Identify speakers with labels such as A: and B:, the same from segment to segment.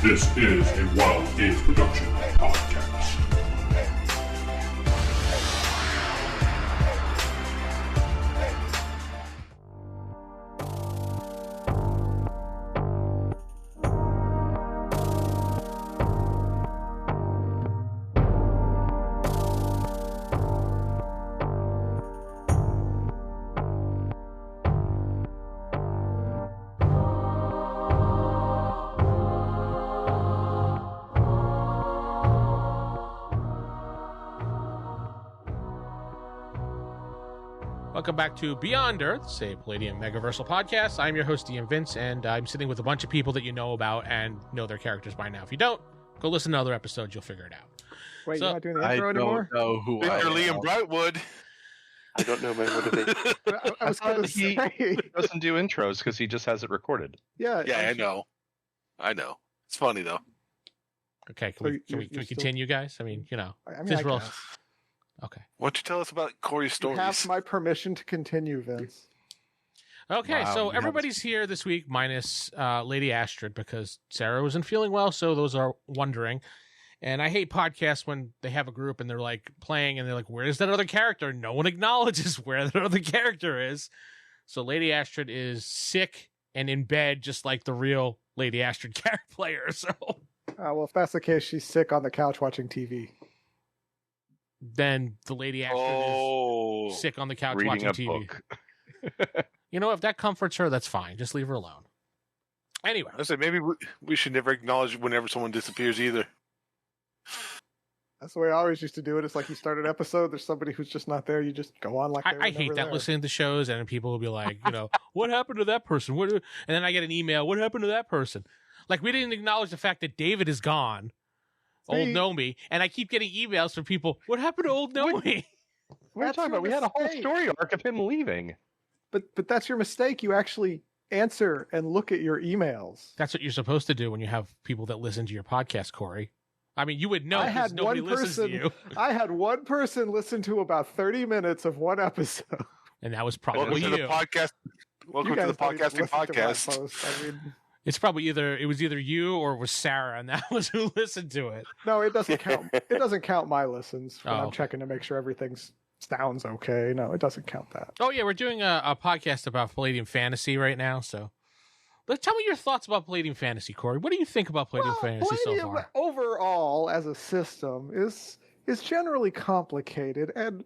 A: This is a Wild Age Production podcast.
B: Welcome back to Beyond Earth, a Palladium Megaversal podcast. I'm your host, Ian Vince, and I'm sitting with a bunch of people that you know about and know their characters by now. If you don't, go listen to other episodes. You'll figure it out.
C: Wait, you're not doing the intro anymore?
D: I don't know who
E: Victor
D: I am.
E: Liam Brightwood.
D: I don't know my motivation.
C: I was going to say.
D: He doesn't do intros because he just has it recorded.
C: Yeah,
E: Yeah, I know. It's funny though.
B: Okay,
C: So
B: can we
C: you're still-
B: continue, guys? I mean, you know.
C: I mean,
B: since
C: I
B: we're all-
C: guess.
B: Okay.
E: Why don't you tell us about Corey's
C: You
E: stories?
C: have my permission to continue, Vince.
B: Okay,
D: Wow,
B: so
D: you have-
B: everybody's here this week minus Lady Astrid because Sarah wasn't feeling well, so those are wondering. And I hate podcasts when they have a group and they're like playing and they're like, where's that other character? No one acknowledges where that other character is. So Lady Astrid is sick and in bed just like the real Lady Astrid character player. So
C: Well, if that's the case, she's sick on the couch watching TV.
B: then the Lady Astrid is sick on the couch
D: Reading
B: watching
D: a
B: TV.
D: book.
B: You know, if that comforts her, that's fine. Just leave her alone. Anyway.
E: I said maybe we should never acknowledge whenever someone disappears either.
C: That's the way I always used to do it. It's like you start an episode, there's somebody who's just not there, you just go on like they were
B: I hate
C: never
B: that
C: there.
B: listening to shows and people will be like, you know, what happened to that person? And then I get an email, what happened to that person? Like, we didn't acknowledge the fact that David is gone, Old
C: See?
B: Nomi, and I keep getting emails from people, what happened to Old Nomi?
D: What are you
C: That's
D: talking
C: your
D: about? We had a whole
C: mistake.
D: story arc of him leaving.
C: But that's your mistake. You actually answer and look at your emails.
B: That's what you're supposed to do when you have people that listen to your podcast, Corey. I mean, you would know
C: I
B: because
C: had
B: nobody
C: one
B: listens to
C: person.
B: you.
C: I had one person listen to about 30 minutes of one episode.
B: And that was
E: Welcome
B: probably
E: to
B: you.
E: the podcast. Welcome
C: You
E: to the
C: guys don't even
E: podcasting
C: listen to my
E: podcast.
C: post. I mean,
B: It's probably it was either you or it was Sarah, and that was who listened to it.
C: no, it doesn't count. It doesn't count my listens when
B: Oh,
C: I'm
B: okay.
C: checking to make sure everything sounds okay. No, it doesn't count that.
B: Oh, yeah, we're doing a podcast about Palladium Fantasy right now, so... Tell me your thoughts about Palladium Fantasy, Corey. What do you think about Palladium Fantasy so
C: Palladium
B: far?
C: overall as a system is generally complicated, and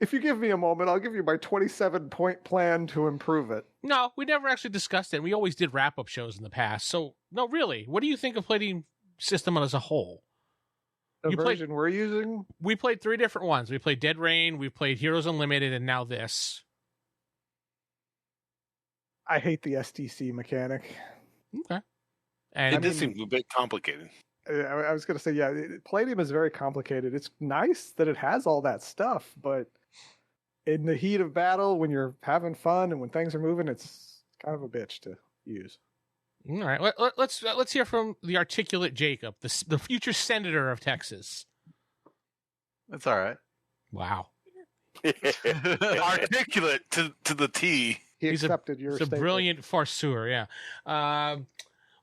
C: if you give me a moment, I'll give you my 27-point plan to improve it.
B: No, we never actually discussed it. We always did wrap-up shows in the past. So, no, really, what do you think of Palladium system as a whole?
C: The
B: You played-
C: version we're using,
B: We played 3 different ones. We played Dead Rain, we played Heroes Unlimited, and now this.
C: I hate the STC mechanic.
B: Okay. And
E: It did seem a bit complicated.
C: I was going to say, yeah, Palladium is very complicated. It's nice that it has all that stuff, but in the heat of battle, when you're having fun and when things are moving, it's kind of a bitch to use.
B: all right, let's hear from the articulate Jakob, the future senator of Texas.
D: That's all right.
B: Wow.
E: Articulate to the T.
C: He
B: He's
C: accepted your
B: It's a
C: statement.
B: brilliant farceur, yeah.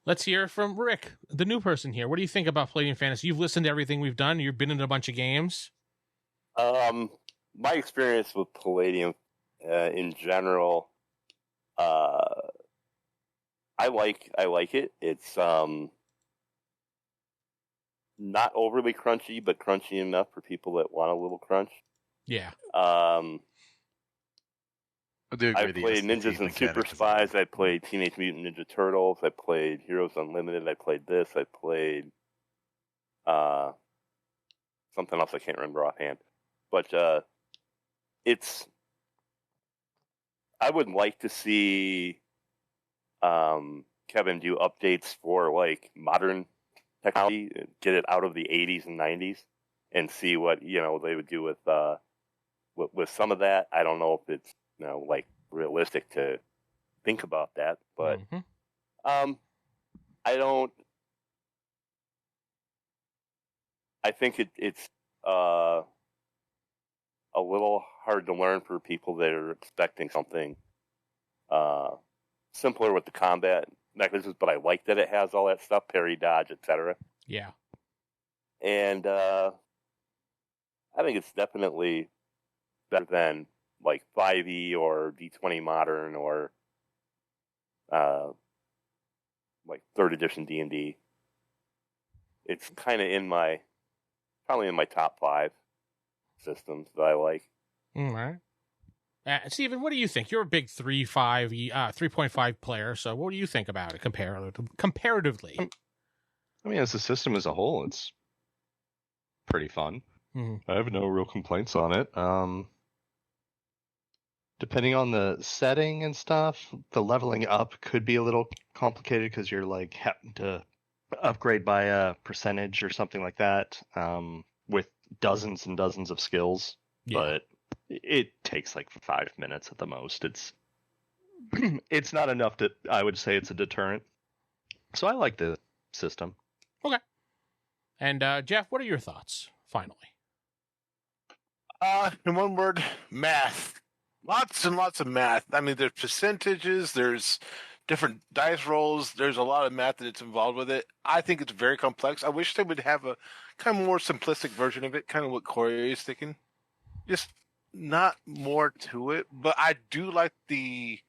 B: Let's hear from Rick, the new person here. What do you think about Palladium Fantasy? You've listened to everything we've done. You've been in a bunch of games.
F: My experience with Palladium, in general, I like it. It's not overly crunchy, but crunchy enough for people that want a little crunch.
B: Yeah.
D: I do
F: I
D: agree.
F: played Ninjas and Super Spies. I played Teenage Mutant Ninja Turtles. I played Heroes Unlimited. I played this. I played something else I can't remember offhand. But I would like to see Kevin do updates for like modern technology, get it out of the 80s and 90s, and see what they would do with some of that. I don't know if it's like realistic to think about that, but I think it's a little hard to learn for people that are expecting something simpler with the combat, mechanisms, but I like that it has all that stuff, parry, dodge, etc.
B: Yeah.
F: And I think it's definitely better than like 5e or D20 Modern or like 3rd edition D&D. It's kind of probably in my top 5 systems that I like.
B: All right. Steven, what do you think? You're a big 3.5 player, so what do you think about it comparatively?
D: I mean, as a system as a whole, it's pretty fun.
B: Mm-hmm.
D: I have no real complaints on it. Depending on the setting and stuff, the leveling up could be a little complicated because you're like having to upgrade by a percentage or something like that, with dozens and dozens of skills.
B: Yeah.
D: But it takes like 5 minutes at the most. It's not enough to, I would say, it's a deterrent. So I like the system.
B: Okay. And Geoff, what are your thoughts? Finally.
E: In one word, math. Lots and lots of math. I mean, there's percentages, there's different dice rolls, there's a lot of math that's involved with it. I think it's very complex. I wish they would have a kind of more simplistic version of it, kind of what Corey is thinking. Just not more to it, but I do like the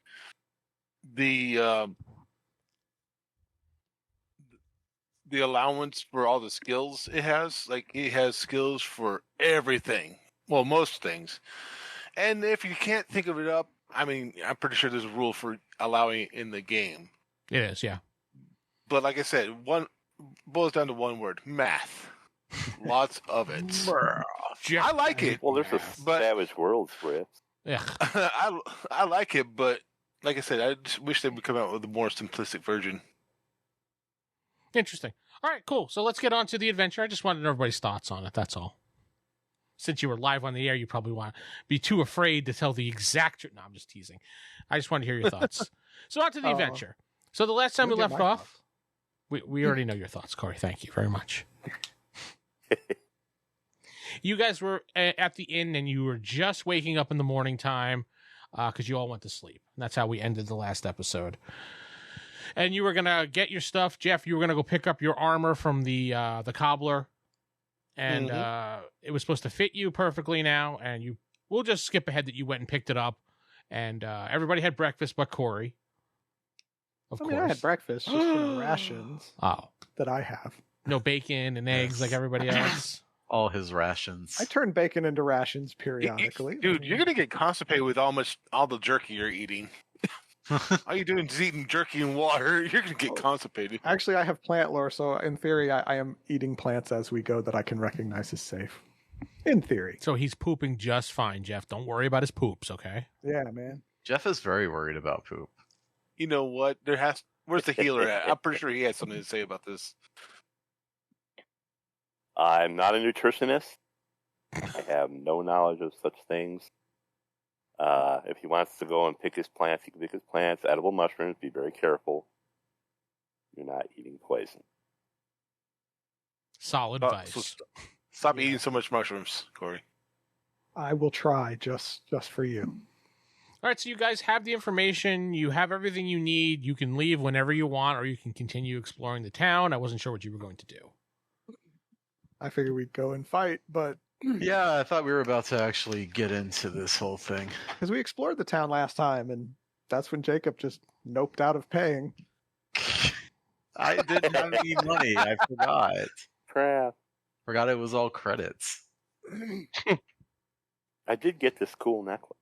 E: allowance for all the skills it has. Like, it has skills for everything. Well, most things. And if you can't think of it up, I mean, I'm pretty sure there's a rule for allowing it in the game.
B: It is, yeah.
E: But like I said, one boils down to one word: math. Lots of it. I like it.
F: Well, there's a
E: but
F: Savage Worlds for it.
B: Yeah.
E: I like it, but like I said, I just wish they would come out with a more simplistic version.
B: Interesting. All right, cool. So let's get on to the adventure. I just wanted everybody's thoughts on it. That's all. Since you were live on the air, you probably want to be too afraid to tell the exact truth. No, I'm just teasing. I just want to hear your thoughts. So on to the adventure. So the last time we left off, we already know your thoughts, Corey. Thank you very much. You guys were at the inn, and you were just waking up in the morning time because you all went to sleep. And that's how we ended the last episode. And you were going to get your stuff. Geoff, you were going to go pick up your armor from the cobbler. And it was supposed to fit you perfectly now. And we'll just skip ahead that you went and picked it up. And everybody had breakfast but Corey. Of course.
C: I had breakfast, just for the rations that I have.
B: No bacon and eggs like everybody else.
G: All his rations.
C: I turn bacon into rations periodically.
E: Dude, you're gonna get constipated with all the jerky you're eating. All you're doing is eating jerky and water. You're gonna get constipated.
C: Actually, I have plant lore, so in theory, I am eating plants as we go that I can recognize as safe. In theory.
B: So he's pooping just fine, Geoff. Don't worry about his poops, okay?
C: Yeah, man.
G: Geoff is very worried about poop.
E: You know what? Where's the healer at? I'm pretty sure he has something to say about this.
F: I'm not a nutritionist. I have no knowledge of such things. If he wants to go and pick his plants, he can pick his plants. Edible mushrooms, be very careful. You're not eating poison.
B: Solid advice.
E: Stop eating so much mushrooms, Corey.
C: I will try just for you.
B: All right, so you guys have the information. You have everything you need. You can leave whenever you want, or you can continue exploring the town. I wasn't sure what you were going to do.
C: I figured we'd go and fight, but...
G: Yeah, I thought we were about to actually get into this whole thing.
C: Because we explored the town last time, and that's when Jacob just noped out of paying.
G: I didn't have any money. I forgot.
F: Crap.
G: Forgot it was all credits.
F: I did get this cool necklace.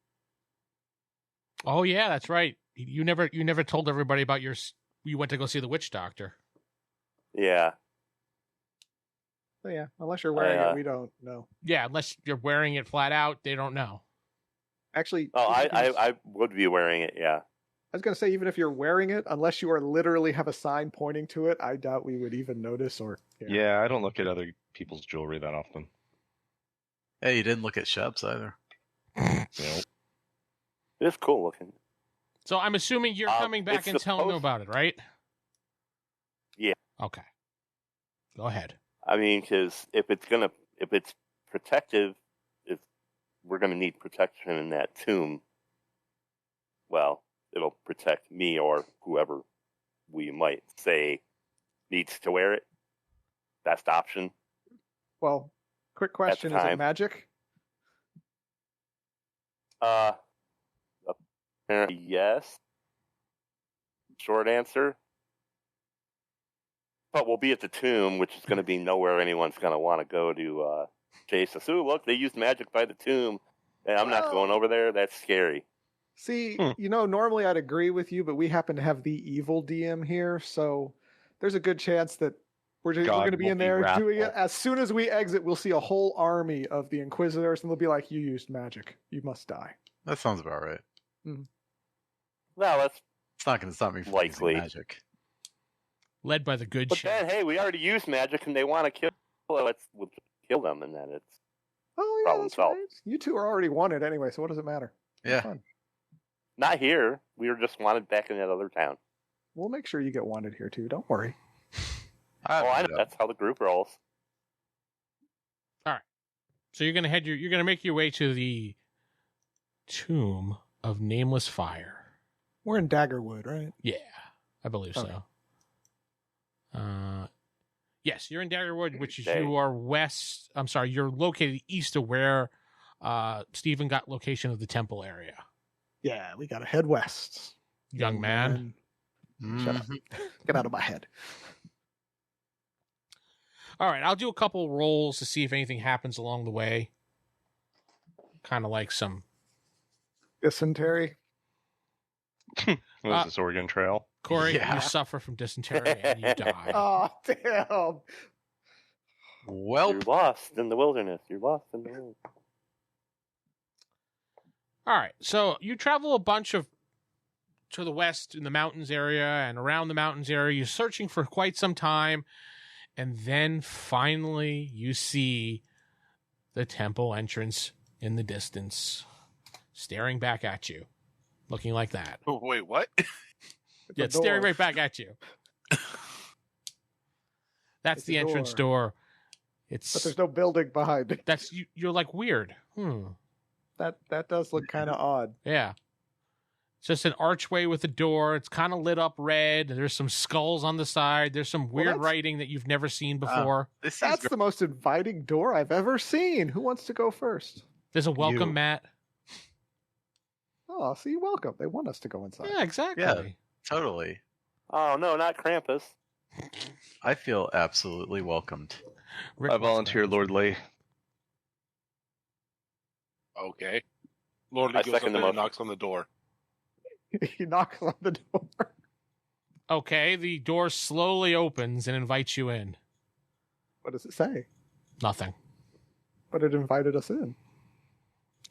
B: Oh yeah, that's right. You never told everybody about you went to go see the witch doctor.
F: Yeah.
C: So yeah, unless you're wearing it, we don't know.
B: Yeah, unless you're wearing it flat out, they don't know.
C: Actually,
F: I would be wearing it, yeah.
C: I was going to say, even if you're wearing it, unless you are literally have a sign pointing to it, I doubt we would even notice or care.
D: Yeah, I don't look at other people's jewelry that often.
G: Hey, you didn't look at Shep's either.
D: Nope.
F: It's cool looking.
B: So I'm assuming you're coming back and telling them about it, right?
F: Yeah.
B: Okay. Go ahead.
F: I mean, because if it's protective, if we're gonna need protection in that tomb, well, it'll protect me or whoever we might say needs to wear it. Best option.
C: Well, quick question: is it
F: time.
C: magic?
F: Apparently yes. Short answer. But we'll be at the tomb, which is going to be nowhere anyone's going to want to go to chase us. Ooh, look, they used magic by the tomb, and I'm not going over there. That's scary.
C: See, normally I'd agree with you, but we happen to have the evil DM here, so there's a good chance that we're going to be in there doing it. As soon as we exit, we'll see a whole army of the Inquisitors, and they'll be like, "You used magic. You must die."
G: That sounds about right.
C: Mm-hmm.
F: No, that's
G: It's not going to stop me from
F: likely.
G: using magic.
B: Led by the good
F: But
B: shit.
F: then, hey, we already used magic, and they want to kill us. We'll kill them, and then it's
C: Oh yeah,
F: problem
C: that's
F: solved.
C: right. You two are already wanted anyway, so what does it matter? Have
G: Yeah.
C: fun.
F: not here. We were just wanted back in that other town.
C: We'll make sure you get wanted here too. Don't worry.
F: I know. That's how the group rolls.
B: So you're gonna make your way to the tomb of Nameless Fire.
C: We're in Daggerwood, right?
B: Yeah, I believe
C: Okay.
B: so. Yes, you're in Daggerwood, which is
F: Okay.
B: you are west. I'm sorry, you're located east of where Stephen got location of the temple area.
C: Yeah, we gotta head west.
B: Young man.
C: Shut up. Get out of my head.
B: All right, I'll do a couple rolls to see if anything happens along the way. Kind of like some
C: Dysentery.
D: Was this Oregon Trail?
B: Corey.
G: Yeah.
B: You suffer from dysentery and you die.
C: Oh damn!
G: Well,
F: You're lost in the wilderness. You're lost in the wilderness.
B: All right, so you travel a bunch to the west in the mountains area and around the mountains area. You're searching for quite some time, and then finally you see the temple entrance in the distance, staring back at you, looking like that.
E: Oh, wait, what?
B: Yeah, it's staring right back at you. That's
C: It's
B: the
C: a
B: entrance door. It's
C: But there's no building behind it.
B: that's you're like weird.
C: That does look kind of odd.
B: Yeah. It's just an archway with a door. It's kind of lit up red. There's some skulls on the side. There's some weird
C: that's-
B: writing that you've never seen before.
G: this seems
C: That's the most inviting door I've ever seen. Who wants to go first?
B: There's a welcome
D: You.
B: mat.
C: Oh, see, welcome. They want us to go inside.
B: Yeah, exactly.
G: Yeah. totally.
F: Oh no, not Krampus.
G: I feel absolutely welcomed.
B: Rick
D: I
B: wants
D: volunteer,
B: that.
D: Lord Lee.
E: Okay. Lord Lee
F: I
E: goes up
F: second the
E: there and
F: motion.
E: knocks on the door.
C: He knocks on the door.
B: Okay, the door slowly opens and invites you in.
C: What does it say?
B: Nothing.
C: But it invited us in.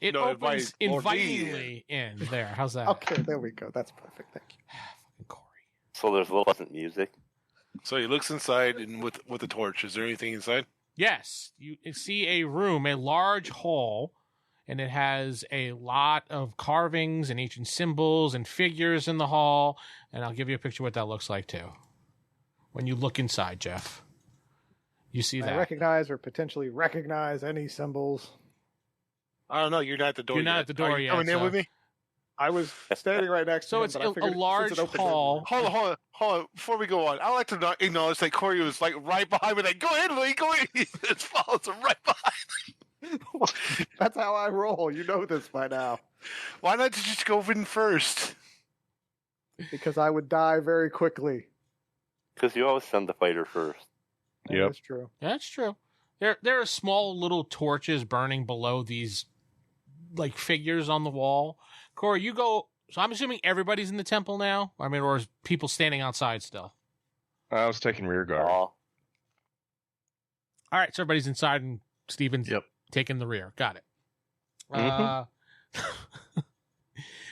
B: It
E: No,
B: opens
E: invite Lord Lee
B: invitingly in. There. How's that?
C: Okay, there we go. That's perfect. Thank you.
B: Fucking Corey.
F: So there's a little pleasant music.
E: So he looks inside and with the torch. Is there anything inside?
B: Yes, you see a room, a large hall, and it has a lot of carvings and ancient symbols and figures in the hall. And I'll give you a picture of what that looks like too. When you look inside, Geoff, you see
C: I
B: that.
C: recognize or potentially recognize any symbols.
E: I don't know. You're not at the door
B: You're not
E: yet.
B: at the door
E: Are you
B: yet,
E: coming in
B: so-
E: with me?
C: I was standing right next to
B: So
C: him.
B: it's
C: but I
B: a
C: figured
B: large
C: since it opened-
B: hall.
E: Hold on. Before we go on, I like to acknowledge that Corey was like right behind me. Like, go ahead, Lee, go in. He just follows him right behind.
C: That's how I roll. You know this by now.
E: Why not just go in first?
C: Because I would die very quickly.
F: Because you always send the fighter first.
D: Yep.
C: That's true.
B: That's true. There are small little torches burning below these like figures on the wall. Corey, you go. So I'm assuming everybody's in the temple now. I mean, or is people standing outside still?
D: I was taking rear guard.
F: Aw.
B: All right, so everybody's inside and Steven's
G: Yep.
B: taking the rear. Got it.
D: Mhm.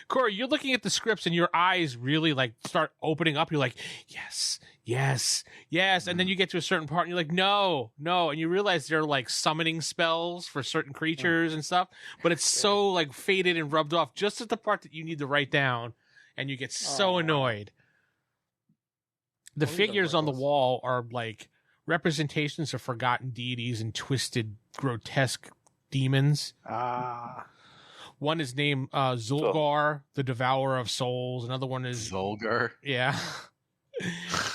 B: Corey, you're looking at the scripts and your eyes really like start opening up. You're like, yes, yes, yes. And then you get to a certain part and you're like, no, no. And you realize they're like summoning spells for certain creatures and stuff. But it's so like faded and rubbed off just at the part that you need to write down. And you get so
C: Oh.
B: annoyed. The
C: Those are
B: figures on the
C: rebels.
B: wall are like representations of forgotten deities and twisted, grotesque demons.
C: Ah.
B: One is named Zulgar, the Devourer of Souls. Another one is
G: Zolgar.
B: yeah.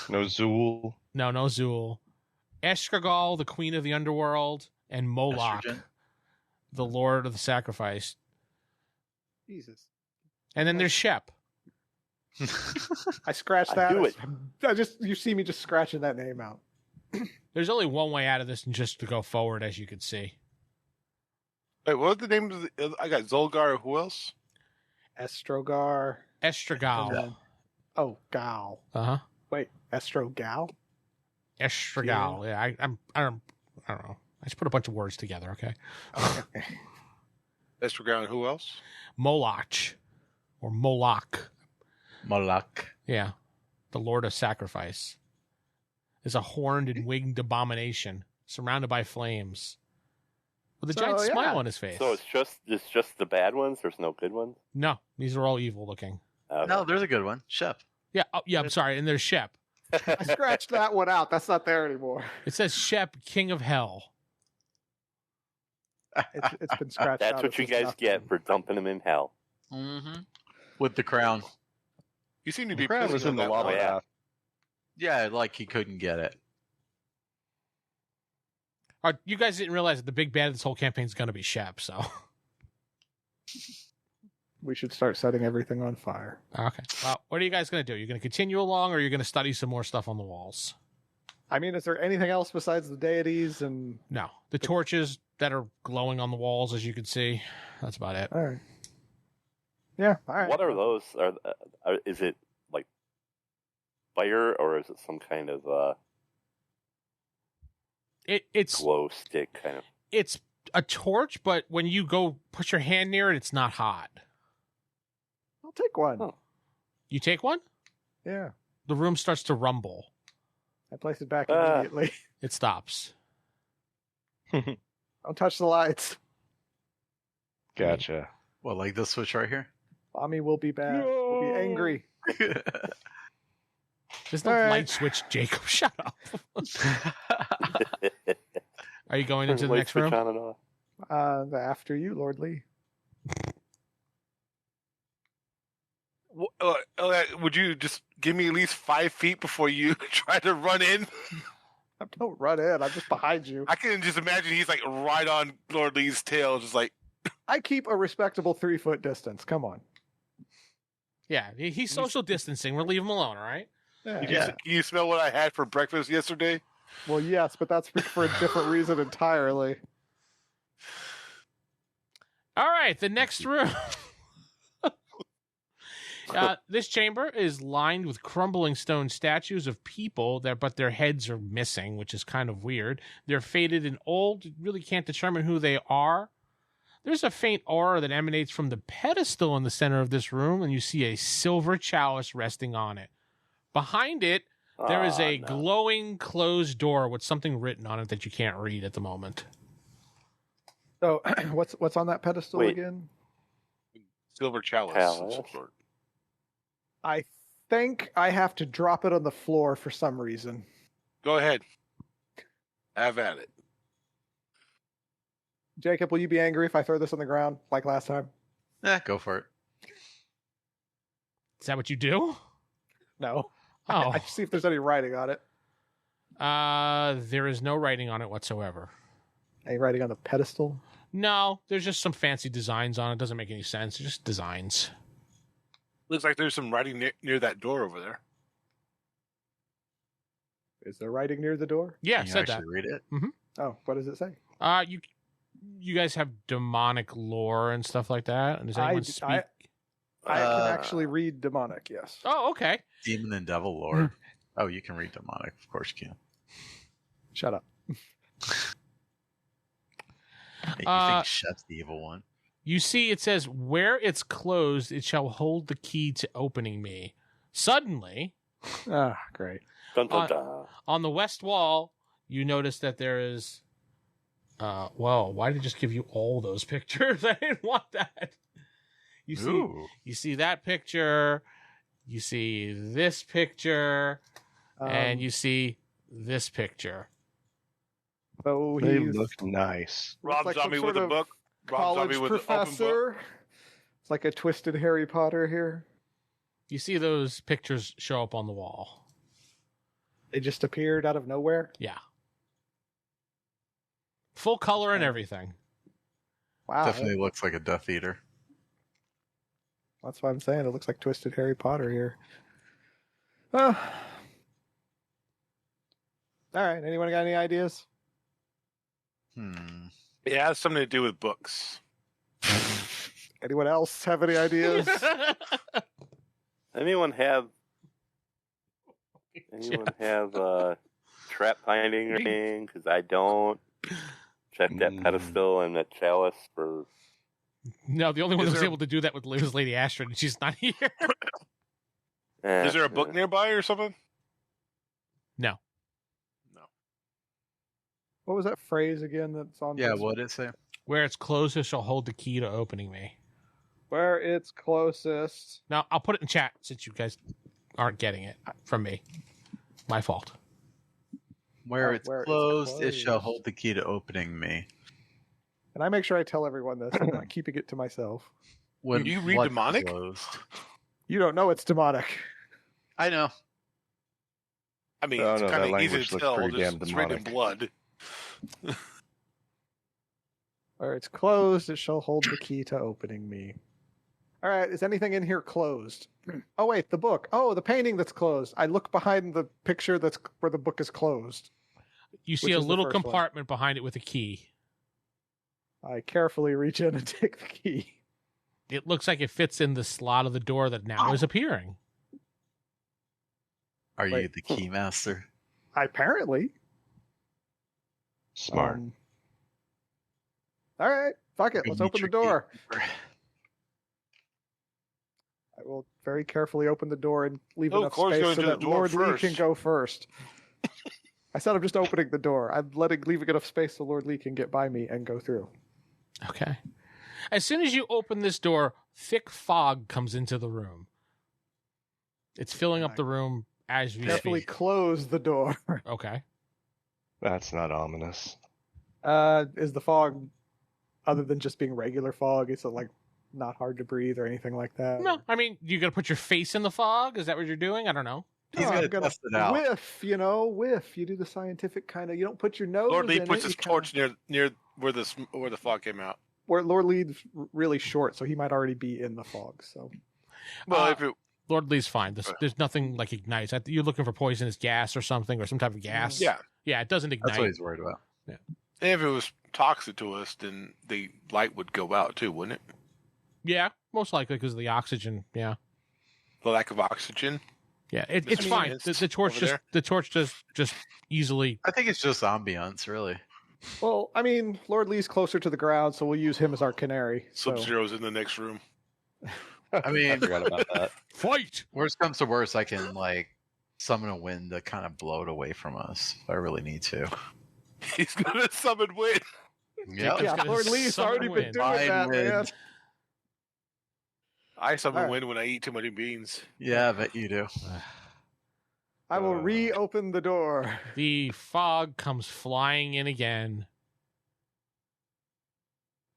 D: No Zool.
B: No Zool. Estragal, the queen of the underworld, and Moloch,
G: Estrogen.
B: the lord of the sacrifice.
C: Jesus.
B: And then there's Shep.
C: I scratched
F: I
C: that.
F: knew it.
C: You see me just scratching that name out.
B: There's only one way out of this, and just to go forward, as you can see.
E: Wait, what was the name of the? I got Zolgar. Who else?
C: Estrogar.
B: Estragal.
C: and then- Oh, Gal.
B: Uh-huh.
C: Wait, Estrogal?
B: Estragal. Yeah, I don't know. I just put a bunch of words together, okay?
E: Estragal and who else?
B: Moloch. Or Moloch.
G: Moloch.
B: Yeah. The Lord of Sacrifice. Is a horned and winged abomination surrounded by flames. With a
C: So,
B: giant
C: yeah.
B: smile on his face.
F: So it's just the bad ones. There's no good ones.
B: No, these are all evil looking.
F: Okay.
G: No, there's a good one. Shep.
B: Yeah, I'm sorry. And there's Shep.
C: I scratched that one out. That's not there anymore.
B: It says Shep, King of Hell.
C: It's been scratched out.
F: That's what
C: It's
F: you
C: just
F: guys
C: nothing.
F: get for dumping him in hell.
G: Mm-hmm. With the crown.
E: You seem to
D: The
E: be.
D: crown was
E: pissing
D: in the
E: on that
D: lava
E: one.
F: yeah.
D: bath.
G: Yeah, like he couldn't get it.
B: You guys didn't realize that the big bad of this whole campaign is going to be Shep, so.
C: We should start setting everything on fire.
B: Okay. Well, what are you guys going to do? You're going to continue along, or you're going to study some more stuff on the walls?
C: I mean, is there anything else besides the deities and...
B: No. The torches that are glowing on the walls, as you can see. That's about it.
C: All right. Yeah, all right.
F: What are those? Is it like fire or is it some kind of
B: It's
F: glow stick kind of?
B: it's a torch, but when you go put your hand near it, it's not hot.
C: I'll take one.
F: Oh.
B: You take one,
C: Yeah.
B: the room starts to rumble.
C: I place it back
F: Ah.
C: immediately.
B: It stops.
C: Don't touch the lights.
D: Gotcha.
G: Well, like this switch right here?
C: Mommy will be bad. We'll be angry.
B: There's no
C: All right.
B: light switch, Jacob. Shut up. Are you going into the
F: Light
B: next
F: switch
B: room?
F: on and off.
C: After you, Lord Lee.
E: Would you just give me at least 5 feet before you try to run in?
C: Don't run in. I'm just behind you.
E: I can just imagine he's like right on Lord Lee's tail, just like.
C: I keep a respectable 3-foot distance. Come on.
B: Yeah, he's social distancing. We'll leave him alone, all right?
C: Yeah.
G: Yeah.
E: Can you smell what I had for breakfast yesterday?
C: Well, yes, but that's for a different reason entirely.
B: All right, the next room. This chamber is lined with crumbling stone statues of people, but their heads are missing, which is kind of weird. They're faded and old. You really can't determine who they are. There's a faint aura that emanates from the pedestal in the center of this room, and you see a silver chalice resting on it. Behind it, there is a
F: no.
B: glowing closed door with something written on it that you can't read at the moment.
C: So, what's on that pedestal
F: Wait.
C: again?
E: Silver chalice.
F: Chalice.
E: of some sort.
C: I think I have to drop it on the floor for some reason.
E: Go ahead. Have at it.
C: Jacob, will you be angry if I throw this on the ground like last time?
G: Go for it.
B: Is that what you do?
C: No.
B: Oh.
C: I see if there's any writing on it.
B: There is no writing on it whatsoever.
C: Any writing on the pedestal?
B: No, there's just some fancy designs on it. Doesn't make any sense. Just designs.
E: Looks like there's some writing near that door over there.
C: Is there writing near the door?
B: Yeah,
G: Can you
B: said that.
G: actually read it?
C: Oh, what does it say?
B: You guys have demonic lore and stuff like that. And does anyone speak?
C: I can
G: Uh,
C: actually read demonic, yes.
B: Oh, okay.
G: Demon and Devil lore. Oh, you can read demonic. Of course you can.
C: Shut up.
G: You
B: Uh,
G: think Shep's the evil one?
B: You see, it says, "Where it's closed, it shall hold the key to opening me." Suddenly,
C: Ah, great.
F: Dun, dun, dun.
B: on the west wall, you notice that there is. Well, why did it just give you all those pictures? I didn't want that. You see,
G: Ooh.
B: you see that picture. You see this picture, and you see this picture.
C: So
D: They
C: he's
D: look nice.
E: Rob
C: like some
E: Zombie
C: sort
E: with a
C: of
E: book. Rob
C: college
E: Zombie with an open book.
C: professor. It's like a twisted Harry Potter here.
B: You see those pictures show up on the wall.
C: They just appeared out of nowhere.
B: Yeah. Full color and everything.
C: Wow.
G: Definitely looks like a Death Eater.
C: That's what I'm saying. It looks like Twisted Harry Potter here. All right. Anyone got any ideas?
E: It has something to do with books.
C: Anyone else have any ideas?
F: Anyone have trap finding or anything? Because I don't. Check that pedestal and that chalice for.
B: No, the only one that was able to do that was Lady Astrid, and she's not here.
E: Is there a book nearby or something?
B: No.
C: What was that phrase again that's on?
G: Yeah,
C: this?
G: what did it say?
B: Where it's closest shall hold the key to opening me.
C: Where it's closest.
B: Now, I'll put it in chat since you guys aren't getting it from me. My fault.
G: Where it's closed, it shall
C: closed.
G: hold the key to opening me.
C: And I make sure I tell everyone this. I'm not keeping it to myself.
G: When
E: You read
G: what's
E: demonic?
G: Closed.
C: You don't know it's demonic.
G: I know.
E: I mean,
F: Oh,
E: it's
F: no,
E: kind
F: that
E: of easy
F: language
E: to
F: looks
E: tell.
F: pretty
E: Just,
F: damn
E: it's written in
F: demonic.
E: blood.
C: Where it's closed, it shall hold the key to opening me. All right, is anything in here closed? Oh, wait, the book. Oh, the painting that's closed. I look behind the picture that's where the book is closed.
B: You see
C: Which
B: a
C: is the
B: little
C: first one?
B: compartment behind it with a key.
C: I carefully reach in and take the key.
B: It looks like it fits in the slot of the door that now is appearing.
G: Are you
C: Wait.
G: the key master?
C: Apparently.
D: Smart.
C: All right, fuck it.
G: Go
C: Let's
G: meet
C: open the
G: your
C: door.
G: gatekeeper.
C: I will very carefully open the door and leave
E: Oh, of
C: enough
E: course,
C: space
E: going
C: so
E: to the
C: that
E: door
C: Lord Lee can
E: first.
C: go first. I said I'm just opening the door. I'm leaving enough space so Lord Lee can get by me and go through.
B: Okay. As soon as you open this door, thick fog comes into the room. It's filling up the room as we
C: Carefully
B: speak.
C: close the door.
B: Okay.
D: That's not ominous.
C: Is the fog, other than just being regular fog, is it like not hard to breathe or anything like that?
B: No, I mean, you got to put your face in the fog? Is that what you're doing? I don't know.
C: No,
G: He's
C: I'm
G: gonna
C: gonna
G: test it out.
C: whiff, whiff. You do the scientific kind of. You don't put your nose.
E: Lord Lee
C: in
E: puts
C: it,
E: his
C: you kinda-
E: torch near where the fog came out.
C: Where Lord Lee's really short, so he might already be in the fog. So
E: Well,
B: Uh,
E: if it,
B: Lord Lee's fine. There's nothing like ignites. You're looking for poisonous gas or something, or some type of gas.
E: yeah,
B: Yeah, it doesn't
G: That's what
B: ignite.
G: he's worried about.
E: if it was toxic to us, then the light would go out too, wouldn't it?
B: Yeah, most likely because of the oxygen. Yeah.
E: The lack of oxygen.
B: Yeah, it's
E: Mr.
B: fine.
E: Mist
B: The torch
E: over
B: just easily.
G: I think it's just ambiance, really.
C: well, I mean, Lord Lee's closer to the ground, so we'll use him as our canary. So
E: Sub-Zero's in the next room.
G: I
D: I
G: mean,
D: forgot about that.
B: Fight!
G: worst comes to worst, I can summon a wind to kind of blow it away from us if I really need to.
E: He's gonna summon wind.
G: Yep.
C: yeah,
B: gonna
C: Lord Lee's
B: summon
C: already been
B: wind.
C: doing
G: Mind
C: that, man.
G: wind.
E: I summon
C: Alright.
E: wind when I eat too many beans.
G: Yeah, I bet you do.
C: I will reopen the door.
B: The fog comes flying in again.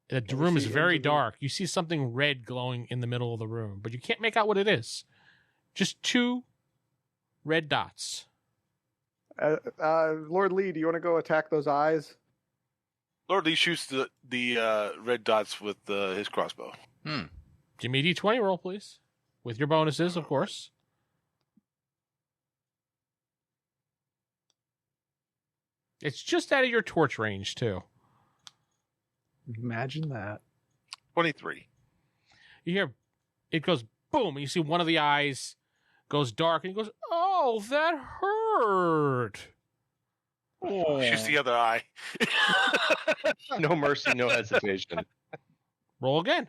B: The
C: Can we
B: room is
C: see
B: very
C: into the-
B: dark. You see something red glowing in the middle of the room, but you can't make out what it is. Just two red dots.
C: Lord Lee, do you want to go attack those eyes?
E: Lord Lee shoots the red dots with his crossbow.
B: Give me a D20 roll, please. With your bonuses, of course. It's just out of your torch range, too.
C: Imagine that.
E: 23.
B: You hear it goes boom, and you see one of the eyes goes dark, and he goes, "Oh, that hurt."
E: Shoots the other eye.
D: No mercy, no hesitation.
B: Roll again.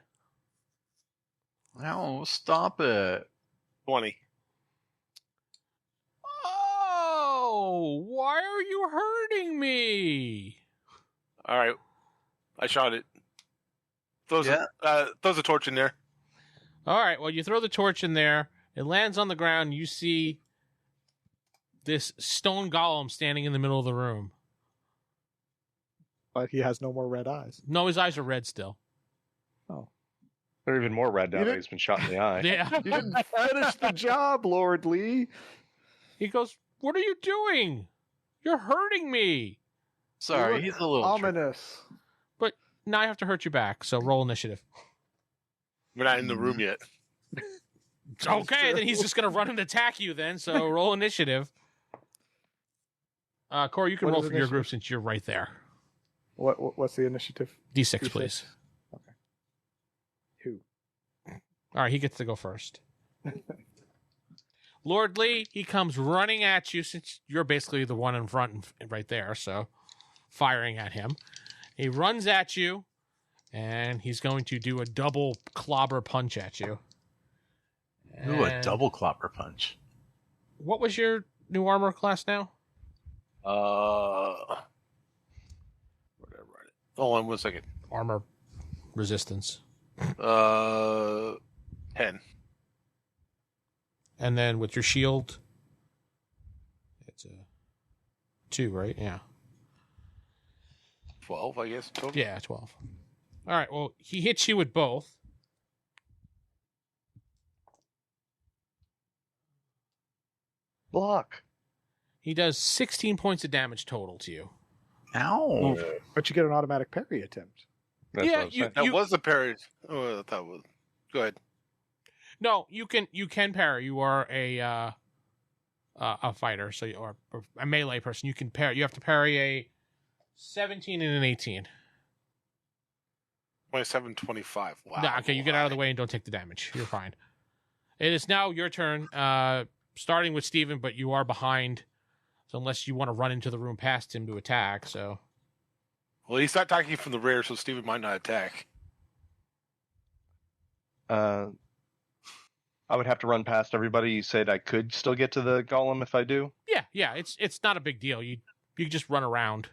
G: No, stop it.
E: 20.
B: Oh, why are you hurting me?
E: All right. I shot it. Throws a torch in there.
B: All right, well, you throw the torch in there. It lands on the ground. You see this stone golem standing in the middle of the room.
C: But he has no more red eyes.
B: No, his eyes are red still.
D: They're even more red now
C: You
D: that
C: didn't-
D: he's been shot in the eye.
B: Yeah.
C: You didn't finish the job, Lord Lee.
B: He goes, What are you doing? You're hurting me.
G: Sorry, he's a little
C: ominous.
B: But now I have to hurt you back, so roll initiative.
E: We're not in the room yet.
B: Okay, then he's just going to run and attack you then, so roll initiative. Corey, you can
C: What
B: roll
C: is
B: for your
C: initiative?
B: group since you're right there.
C: What's the initiative?
B: D6,
C: D6.
B: please.
C: Okay. Who?
B: All right, he gets to go first. Lord Lee, he comes running at you since you're basically the one in front and right there, so firing at him. He runs at you, and he's going to do a double clobber punch at you.
G: Ooh, a
B: And
G: double clopper punch.
B: What was your new armor class now?
E: Whatever. Hold on 1 second.
B: Armor resistance.
E: 10.
B: And then with your shield, it's a 2, right? Yeah.
E: 12, I guess. Total.
B: Yeah, 12. All right, well, he hits you with both.
D: Block.
B: He does 16 points of damage total to you.
G: Ow.
C: But you get an automatic parry attempt.
D: That's
B: Yeah,
D: what I'm
B: you-
D: saying.
E: That was the parry. Oh, that was. Go ahead.
B: No, you can parry. You are a fighter, so you are a melee person. You can parry. You have to parry a 17 and an 18.
E: 27, 25. Wow.
B: Nah, okay, you get out of the way and don't take the damage. You're fine. It is now your turn. Starting with Steven, but you are behind. So unless you want to run into the room past him to attack, so
E: Well, he's not attacking from the rear, so Steven might not attack.
D: I would have to run past everybody. You said I could still get to the golem if I do.
B: yeah, it's not a big deal. You just run around.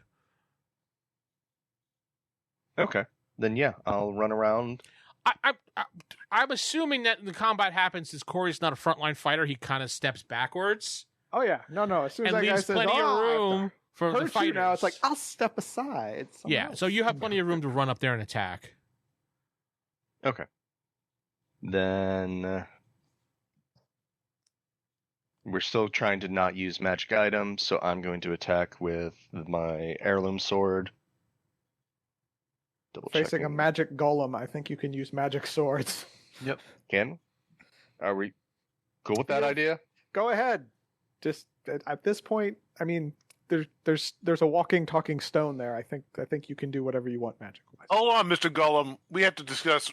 D: Okay. Then yeah, I'll run around.
B: I'm assuming that the combat happens since Corey's not a frontline fighter. He kind of steps backwards
C: Oh yeah, no. As soon as
B: and
C: that guy
B: leaves
C: says,
B: plenty
C: "Oh,
B: of
C: I have to
B: room for the
C: hurt
B: fighters.
C: you now," it's like I'll step aside. Someone
B: Yeah,
C: else
B: so you have
C: can
B: plenty
C: go.
B: of room to run up there and attack.
D: Okay. Then we're still trying to not use magic items, so I'm going to attack with my heirloom sword. Double
C: Facing a
D: checking.
C: magic golem, I think you can use magic swords.
D: Can? Are we cool with that
C: Yeah.
D: idea?
C: Go ahead. Just at this point, I mean, there's a walking, talking stone there. I think you can do whatever you want magic wise.
E: Hold on, Mr. Gollum. We have to discuss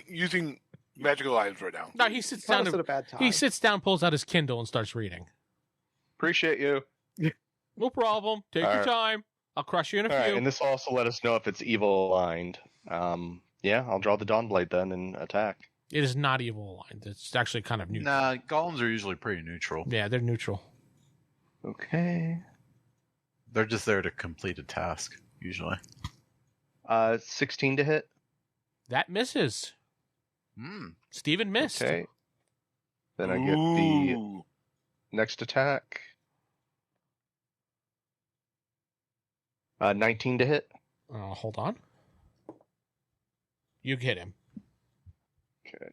E: using magical items right now.
B: No, he sits
C: Tell
B: down.
C: us at a bad time.
B: He sits down, pulls out his Kindle, and starts reading.
D: Appreciate you.
B: No problem. Take
D: All
B: your
D: right.
B: time. I'll crush you in a
D: All right,
B: few.
D: and this will also let us know if it's evil aligned. Yeah, I'll draw the Dawnblade then and attack.
B: It is not evil aligned. It's actually kind of neutral.
G: Nah, golems are usually pretty neutral.
B: Yeah, they're neutral.
D: Okay.
G: They're just there to complete a task, usually.
D: 16 to hit.
B: That misses. Steven missed.
D: Okay. Then I get the
E: Ooh.
D: next attack. 19 to hit.
B: Hold on. You hit him.
D: Okay.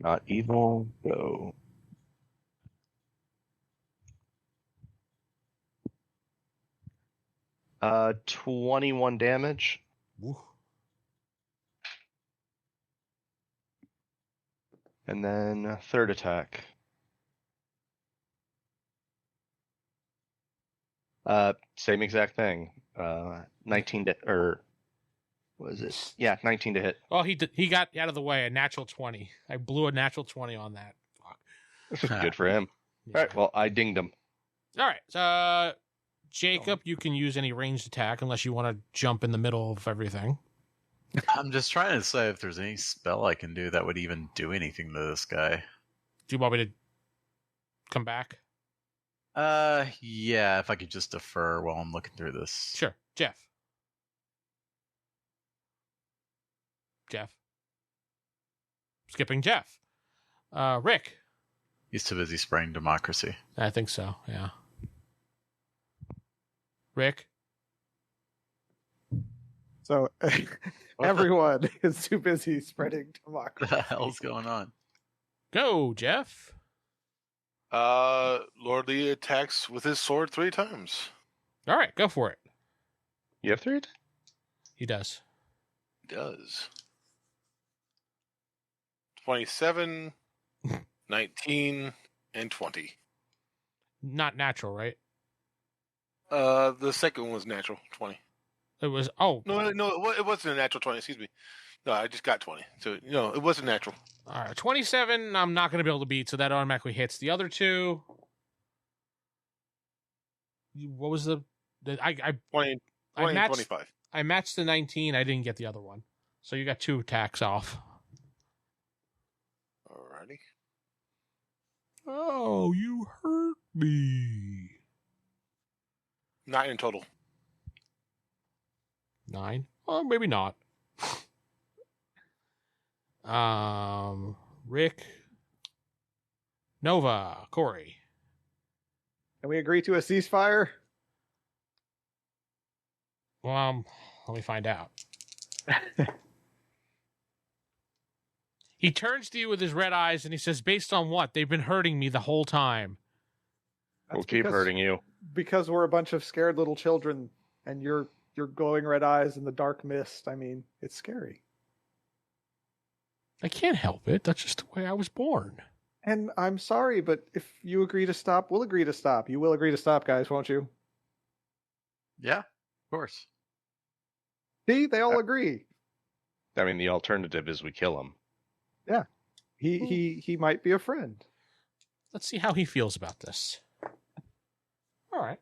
D: Not evil, go. Uh, 21 damage.
B: Woo.
D: And then third attack. Same exact thing. 19 to, or what is it? Yeah, 19 to hit.
B: Oh, he got out of the way. A natural 20. I blew a natural 20 on that. Fuck.
D: Good for him. All right, well, I dinged him.
B: All right. So, Jacob, you can use any ranged attack unless you want to jump in the middle of everything.
G: I'm just trying to say if there's any spell I can do that would even do anything to this guy.
B: Do you want me to come back?
G: Yeah, if I could just defer while I'm looking through this.
B: Sure. Jeff. Skipping Jeff. Rick.
G: He's too busy spraying democracy.
B: I think so, yeah. Rick.
C: So everyone is too busy spreading
G: What
C: democracy.
G: the hell's going on?
B: Go, Jeff.
E: Lord Lee attacks with his sword 3 times.
B: All right, go for it.
D: You have 3?
B: He does.
E: He does. 27, 19, and 20.
B: Not natural, right?
E: The second one was natural, 20.
B: It was. Oh,
E: No, it wasn't a natural 20. Excuse me. No, I just got 20. So no, it wasn't natural.
B: all right. 27. I'm not going to be able to beat, so that automatically hits. The other two. What was the?
E: 20,
B: I
E: 20 and
B: matched.
E: 25.
B: I matched the 19. I didn't get the other one, so you got 2 attacks off.
E: Alrighty.
B: Oh, you hurt me.
E: 9 in total.
B: 9? Oh, maybe not. Rick, Nova, Corey.
C: Can we agree to a ceasefire?
B: Let me find out. He turns to you with his red eyes and he says, "Based on what? They've been hurting me the whole time."
D: We'll
C: That's
D: keep
C: because-
D: hurting you.
C: Because we're a bunch of scared little children, and your glowing red eyes in the dark mist. I mean, it's scary.
B: I can't help it. That's just the way I was born.
C: And I'm sorry, but if you agree to stop, we'll agree to stop. You will agree to stop, guys, won't you?
G: Yeah, of course.
C: See, they all agree.
D: I mean, the alternative is we kill him.
C: He might be a friend.
B: Let's see how he feels about this. All right.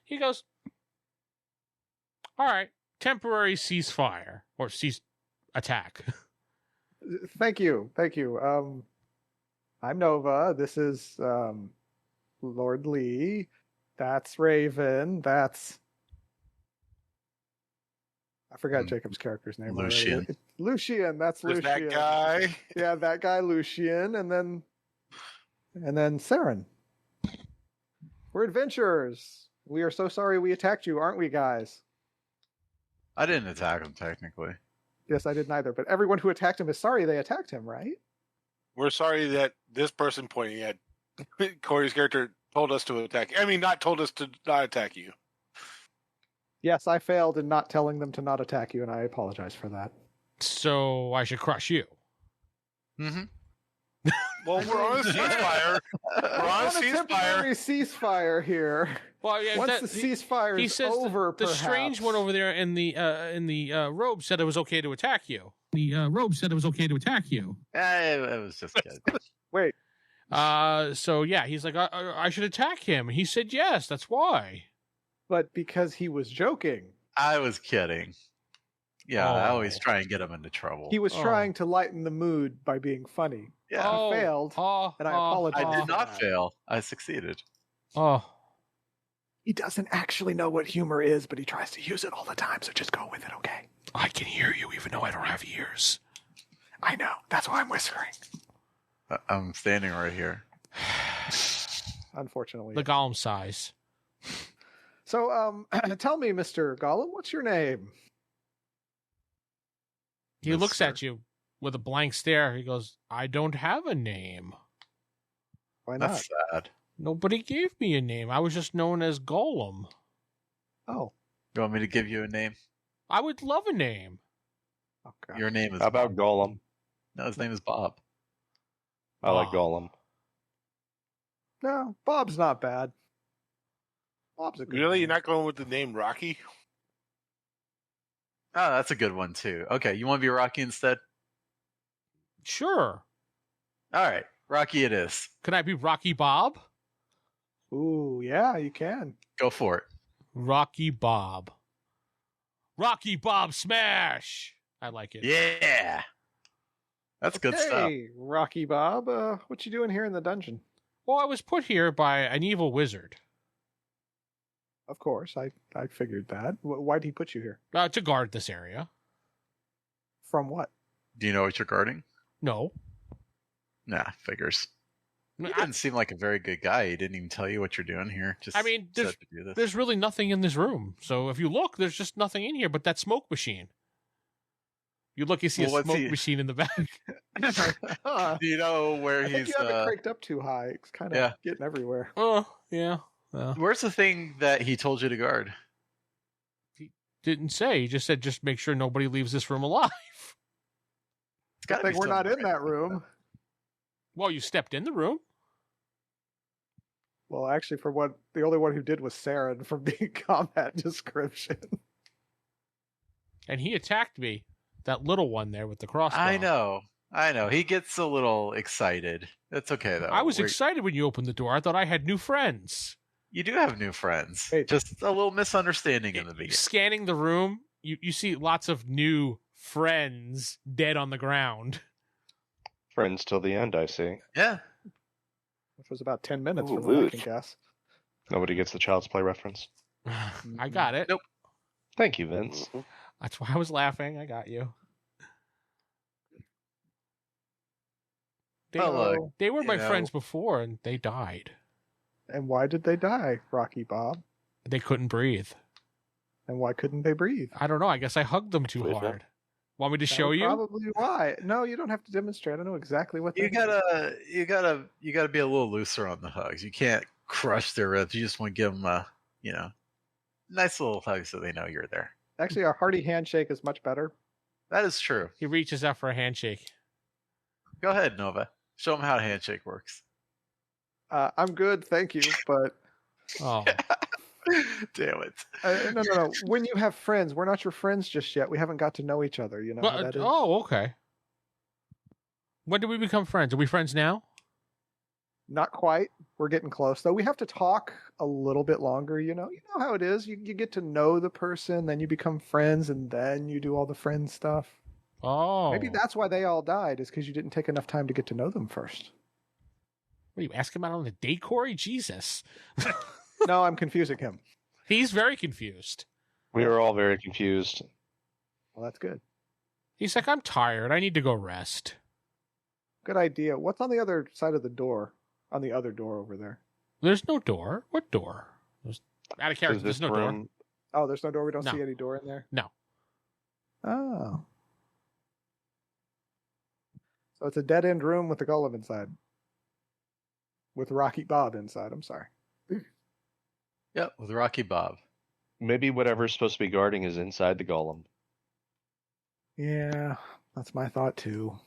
B: He goes, "All right, temporary ceasefire or cease attack."
C: Thank you. I'm Nova. This is Lord Lee. That's Raven. That's I forgot Jacob's character's name.
G: Lucian.
C: Already. Lucian. That's
E: There's
C: Lucian.
E: that guy.
C: Yeah, that guy Lucian, and then Seran. We're adventurers. We are so sorry we attacked you, aren't we, guys?
G: I didn't attack him technically.
C: Yes, I didn't either. But everyone who attacked him is sorry they attacked him, right?
E: We're sorry that this person pointing at Corey's character told us to attack. I mean, not told us to not attack you.
C: Yes, I failed in not telling them to not attack you, and I apologize for that.
B: So I should crush you.
G: Mm-hmm.
E: Well, we're on a ceasefire. We're on a ceasefire.
C: temporary ceasefire here.
B: Well, yeah,
C: Once the ceasefire
B: he
C: is
B: says
C: over,
B: the strange one over there in the robe said it was okay to attack you. The robe said it was okay to attack you.
G: It was just good.
C: Wait,
B: So yeah, he's like, I should attack him. He said yes. That's why.
C: but because he was joking,
G: I was kidding. Yeah, I always
B: Oh.
G: try and get him into trouble.
C: he was
B: Oh.
C: trying to lighten the mood by being funny.
G: Yeah,
B: Oh,
C: failed, and I apologize.
G: I did
C: for
G: not
C: that.
G: fail. I succeeded.
B: Oh,
C: He doesn't actually know what humor is, but he tries to use it all the time, so just go with it, okay?
B: I can hear you even though I don't have ears.
C: I know. That's why I'm whispering.
G: I'm standing right here.
C: Unfortunately.
B: The Gollum size.
C: So, tell me, Mr. Gollum, what's your name?
B: He looks
G: Mister.
B: at you with a blank stare. He goes, "I don't have a name.
C: Why not?
G: That's sad.
B: Nobody gave me a name. I was just known as Gollum.
C: Oh,
G: You want me to give you a name?
B: I would love a name."
C: okay.
G: Your name is
D: How about Golem?
G: No, his name is Bob.
D: I like
B: Bob.
D: Golem.
C: No, Bob's not bad. Bob's a good
E: Really?
C: name.
E: You're not going with the name Rocky?
G: Oh, that's a good one too. Okay, you want to be Rocky instead?
B: Sure.
G: All right, Rocky it is.
B: Can I be Rocky Bob?
C: Ooh, yeah, you can.
G: Go for it.
B: Rocky Bob. Rocky Bob Smash. I like it.
G: Yeah, that's good stuff.
C: Hey, Rocky Bob, what you doing here in the dungeon?
B: Well, I was put here by an evil wizard
C: Of course, I figured that. Why'd he put you here?
B: to guard this area.
C: From what?
G: Do you know what you're guarding?
B: No.
G: Nah, figures. He
B: I-
G: didn't seem like a very good guy. He didn't even tell you what you're doing here. Just
B: I mean,
G: said to do this.
B: There's really nothing in this room. So if you look, there's just nothing in here but that smoke machine. You look, you see
G: Well,
B: a
G: what's
B: smoke
G: he-
B: machine in the back.
C: Huh.
G: Do you know where
C: I think
G: he's?
C: you have it cranked up too high. It's kind of
G: Yeah.
C: getting everywhere.
B: Oh, yeah. Well,
G: Where's the thing that he told you to guard?
B: didn't say. He just said, just make sure nobody leaves this room alive.
G: It's
C: Good
G: gotta
C: thing
G: be
C: we're not
G: somewhere
C: in that room.
B: Well, you stepped in the room.
C: Well, actually, for what the only one who did was Seran from the combat description.
B: And he attacked me. That little one there with the crossbow.
G: I know. He gets a little excited. That's okay though.
B: I was
G: We're-
B: excited when you opened the door. I thought I had new friends.
G: You do have new friends.
C: Hey.
G: Just a little misunderstanding in the beginning.
B: Scanning the room, you see lots of new friends dead on the ground.
D: Friends till the end, I see.
G: Yeah.
C: Which was about 10 minutes
F: Ooh,
C: from what I
F: loot.
C: can guess.
D: Nobody gets the Child's Play reference.
B: I got it.
G: Nope.
D: Thank you, Vince.
F: Mhm.
B: That's why I was laughing. I got you. They,
G: Oh, look,
B: they were
G: you
B: my
G: know.
B: friends before, and they died.
C: And why did they die, Rocky Bob?
B: They couldn't breathe.
C: And why couldn't they breathe?
B: I don't know. I guess I hugged them too
F: Please,
B: hard. Want me to
C: That
B: show
C: was
B: you?
C: Probably why. No, you don't have to demonstrate. I know exactly what
G: You
C: they did.
G: you gotta be a little looser on the hugs. You can't crush their ribs. You just want to give them a, nice little hug so they know you're there.
C: Actually, a hearty handshake is much better.
G: That is true.
B: He reaches out for a handshake.
G: Go ahead, Nova. Show them how a handshake works.
C: I'm good, thank you. But
B: Oh,
G: Damn it.
C: no. When you have friends, we're not your friends just yet. We haven't got to know each other. You know how that is.
B: oh, okay. When did we become friends? Are we friends now?
C: Not quite. We're getting close, though. We have to talk a little bit longer. You know how it is. You get to know the person, then you become friends, and then you do all the friend stuff.
B: Oh,
C: Maybe that's why they all died, is because you didn't take enough time to get to know them first.
B: What, you ask him out on a date, Corey? Jesus,
C: No, I'm confusing him.
B: he's very confused.
D: We were all very confused.
C: Well, that's good.
B: He's like, I'm tired. I need to go rest.
C: Good idea. What's on the other side of the door? On the other door over there.
B: There's no door. What door? Out of character.
D: Is
B: There's no door.
C: Oh, there's no door. We don't
B: No.
C: see any door in there.
B: No.
C: Oh. So it's a dead end room with a golem inside. With Rocky Bob inside. I'm sorry.
G: Yep, with Rocky Bob.
D: Maybe whatever's supposed to be guarding is inside the golem.
C: Yeah, that's my thought too.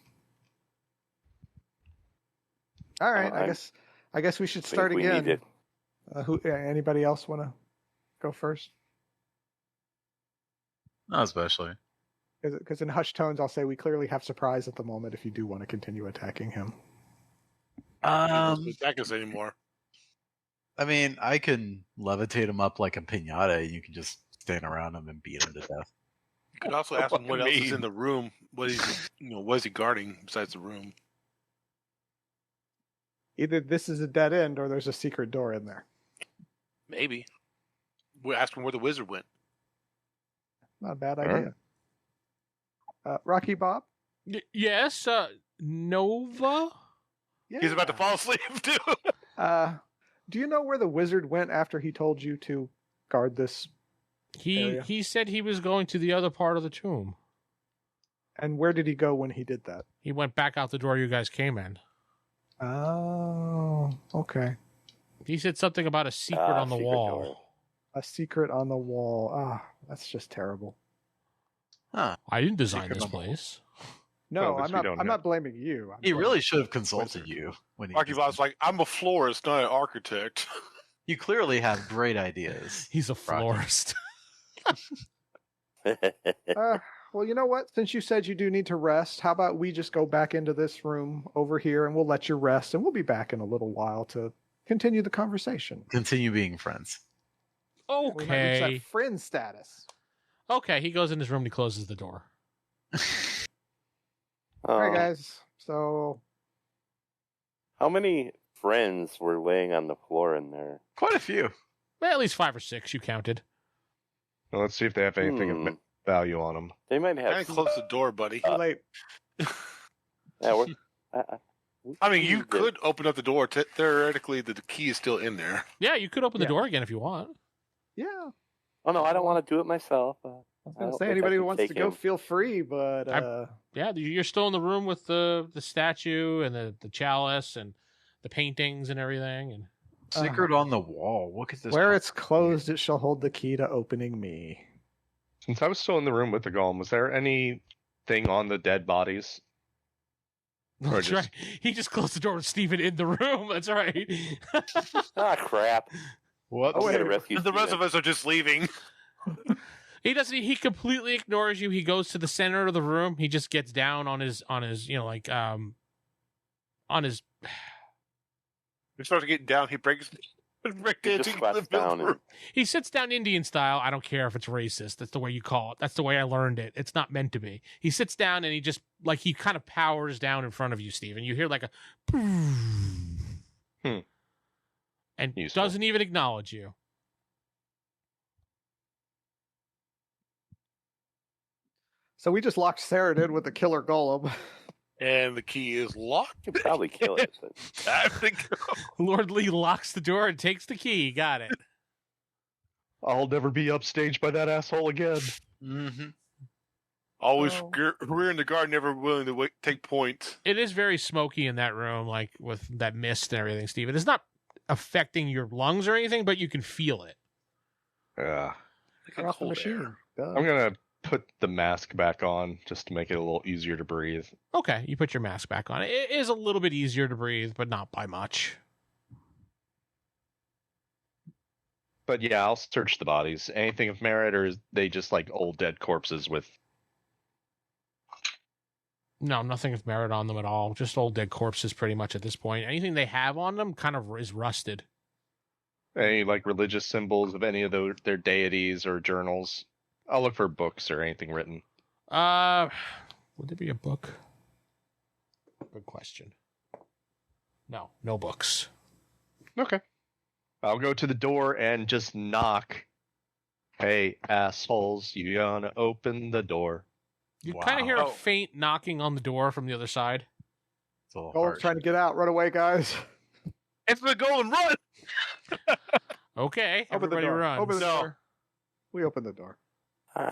C: All right, I guess we should
F: Think
C: start
F: we
C: again.
F: need it.
C: Anybody else want to go first?
G: Not especially.
C: Because in hushed tones, I'll say we clearly have surprise at the moment if you do want to continue attacking him.
E: He doesn't attack us anymore.
G: I mean, I can levitate him up like a pinata, and you can just stand around him and beat him to death.
E: You could also ask him what else is
D: mean?
E: in the room. What is he guarding besides the room?
C: Either this is a dead end or there's a secret door in there.
E: Maybe. We'll ask him where the wizard went.
C: Not a bad
D: All
C: idea. Rocky Bob?
B: Yes, Nova?
C: Yeah.
E: He's about to fall asleep too.
C: Do you know where the wizard went after he told you to guard this? Area.
B: He said he was going to the other part of the tomb.
C: And where did he go when he did that?
B: He went back out the door you guys came in.
C: Oh, okay.
B: He said something about a secret on the
F: secret
B: wall.
F: door.
C: A secret on the wall. Ah, that's just terrible.
G: Huh.
B: I didn't design
G: Secret
B: this
G: on the wall.
B: place.
C: No,
D: Well, at
C: I'm
D: least we
C: not.
D: don't
C: I'm
D: know.
C: not blaming you. I'm
G: He
C: blaming-
G: really should have consulted you when he
E: Rocky
G: did
E: Bob's
G: that.
E: like, I'm a florist, not an architect.
G: You clearly have great ideas.
B: He's a
G: Rocky.
B: florist.
C: Well, you know what? Since you said you do need to rest, how about we just go back into this room over here and we'll let you rest, and we'll be back in a little while to continue the conversation.
G: Continue being friends.
C: We might reach
B: Okay.
C: that friend status.
B: Okay, he goes in his room and he closes the door.
C: All right,
F: Um,
C: guys. So
F: How many friends were laying on the floor in there?
G: Quite a few.
B: Well, at least 5 or 6 you counted.
D: Well, let's see if they have anything of value on them.
F: They might
E: Kind
F: have.
E: of close the door, buddy.
C: too late.
F: Yeah,
E: I mean, you
F: we
E: could open up the door. Theoretically, the key is still in there.
B: Yeah, you could open the
C: Yeah.
B: door again if you want.
C: Yeah.
F: Oh no, I don't want to do it myself.
C: I was
F: I
C: gonna
F: don't
C: say
F: think I
C: anybody who
F: can
C: wants to
F: take
C: go,
F: him.
C: feel free. But
B: Yeah, you're still in the room with the statue and the chalice and the paintings and everything. And
G: Secret on the wall. What could this?
C: where it's
G: possibly
C: closed, it shall hold the key to opening me.
D: Since I was still in the room with the golem, was there anything on the dead bodies? Or
B: that's
D: just-
B: right. He just closed the door with Steven in the room. That's right.
F: Ah, crap.
G: be? What?
F: I'm
C: wait.
F: gonna rescue
E: The rest
F: Steven.
E: of us are just leaving.
B: He doesn't. He completely ignores you. He goes to the center of the room. He just gets down on his on his.
E: We start getting down. He breaks.
F: He just
E: Breakdancing
F: squats down and
B: He sits down Indian style. I don't care if it's racist. That's the way you call it. That's the way I learned it. It's not meant to be. He sits down and he just he kind of powers down in front of you, Steven. You hear like a and
D: Useful.
B: doesn't even acknowledge you.
C: So we just locked Seran in with the killer golem.
E: and the key is locked.
F: could probably kill it. But
E: I think
B: Lord Lee locks the door and takes the key. Got it.
D: I'll never be upstaged by that asshole again.
G: Mm-hmm.
E: always
C: Oh.
E: we're in the guard, never willing to take point.
B: It is very smoky in that room, like with that mist and everything, Steven. It's not affecting your lungs or anything, but you can feel it.
D: Yeah.
C: Turn off the machine. Duh.
D: I'm gonna put the mask back on just to make it a little easier to breathe.
B: Okay, you put your mask back on. It is a little bit easier to breathe, but not by much.
D: But yeah, I'll search the bodies. Anything of merit, or is they just like old dead corpses with?
B: No, nothing of merit on them at all. Just old dead corpses pretty much at this point. Anything they have on them kind of is rusted.
D: Any like religious symbols of any of their deities or journals? I'll look for books or anything written.
B: Would there be a book? Good question. No books.
D: Okay. I'll go to the door and just knock. Hey, assholes, you gonna open the door?
B: You
G: Wow.
B: kind of hear a
E: Oh.
B: faint knocking on the door from the other side.
G: It's a little
C: Golem's
G: harsh.
C: trying to get out. Run away, guys.
E: It's the golem run.
B: Okay,
C: Open the
B: everybody
C: door.
B: runs.
C: Open the
E: No.
C: door. We open the door.
F: we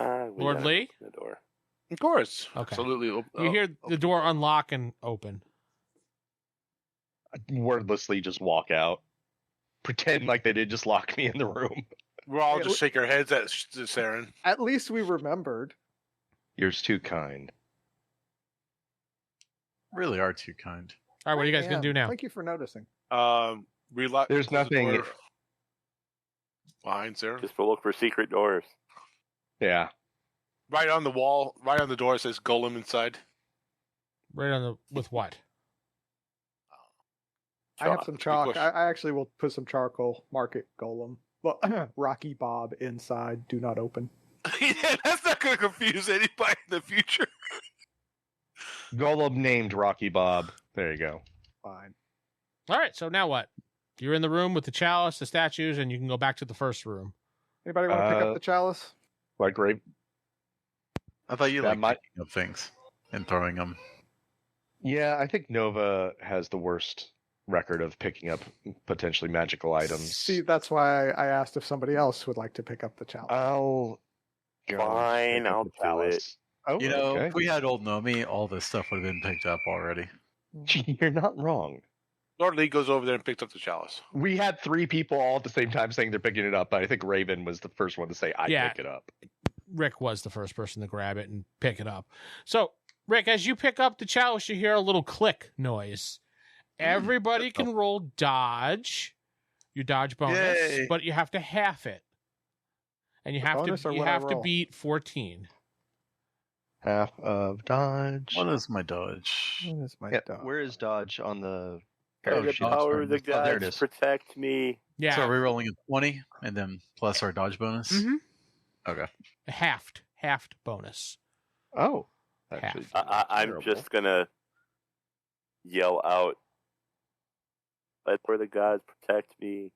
B: Lord
F: gotta
B: Lee?
F: open the door.
E: Of course,
B: Okay.
E: absolutely.
B: You hear the door unlock and open.
D: Wordlessly just walk out. Pretend like they did just lock me in the room.
E: We're all
C: Hey,
E: just shake our heads at Seran.
C: At least we remembered.
D: You're too kind.
G: Really are too kind.
B: All right, what are you guys
C: I
B: going to
C: am.
B: do now?
C: Thank you for noticing.
E: We lock.
D: There's
E: close the
D: nothing-
E: door behind Seran.
F: Just to look for secret doors.
D: Yeah.
E: Right on the wall, right on the door, it says golem inside.
B: Right on the with what?
C: I have some chalk.
E: question.
C: I actually will put some charcoal. Mark it golem. Well, Rocky Bob inside. Do not open.
E: Yeah, that's not going to confuse anybody in the future.
D: Golem named Rocky Bob. There you go.
C: Fine.
B: All right, so now what? You're in the room with the chalice, the statues, and you can go back to the first room.
C: Anybody want to pick up the chalice?
D: Like Raven.
G: I thought you
D: That
G: liked
D: might-
G: picking up things and throwing them.
D: Yeah, I think Nova has the worst record of picking up potentially magical items.
C: See, that's why I asked if somebody else would like to pick up the chalice.
D: I'll go
F: Fine,
D: pick up
F: I'll
D: the
F: do
D: chalice. Oh,
G: You know,
D: okay.
G: if we had old Nomi, all this stuff would have been picked up already.
D: You're not wrong.
E: Lord Lee goes over there and picks up the chalice.
D: We had 3 people all at the same time saying they're picking it up, but I think Raven was the first one to say, I
B: Yeah.
D: pick it up.
B: Rick was the first person to grab it and pick it up. So, Rick, as you pick up the chalice, you hear a little click noise. Everybody can roll dodge, your dodge bonus,
G: Yay.
B: but you have to half it, and you
C: The
B: have
C: bonus
B: to
C: or
B: you
C: when I
B: have to
C: roll?
B: beat 14.
D: Half of dodge.
G: What is my dodge?
C: What is my
D: Yeah,
C: dog?
D: where is dodge on the...
F: May the
D: sheet.
F: power of the
D: Oh, there it
F: gods
D: is.
F: protect me.
B: Yeah,
G: So are we rolling a 20 and then plus our dodge bonus?
B: Mhm.
G: Okay.
B: halved bonus.
D: Oh. Actually,
F: I'm
D: terrible.
F: just gonna yell out, "Let where the gods protect me."